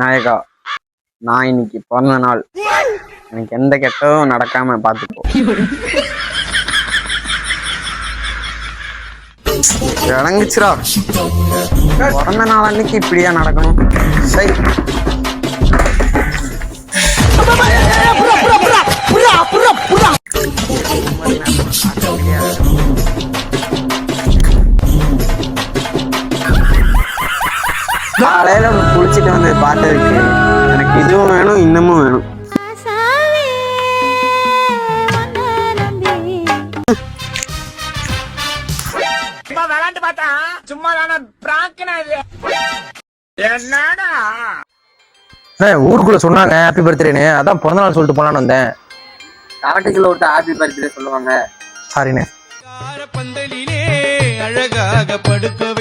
விநாயகா, நான் இன்னைக்கு பிறந்த நாள், எனக்கு எந்த கெட்டதும் நடக்காம பாத்துக்கோ. விளங்குச்சுரா, பிறந்த நாள் அன்னைக்கு இப்படியா நடக்கணும்? சரி, காலையில குளிச்சுட்டு வந்து பார்த்ததுக்கு எனக்கு இதுவும் வேணும் இன்னமும் வேணும். ஊருக்குள்ள சொன்னாங்க ஹாப்பி பர்த்டேன்னு, அதான் பிறந்த நாள் சொல்லிட்டு போலான்னு வந்தேன். காட்டுக்குள்ள விட்டு ஹாப்பி பர்த்டே சொல்லுவாங்க. சாரிண்ணே. பந்தலிலே அழகாக படுக்க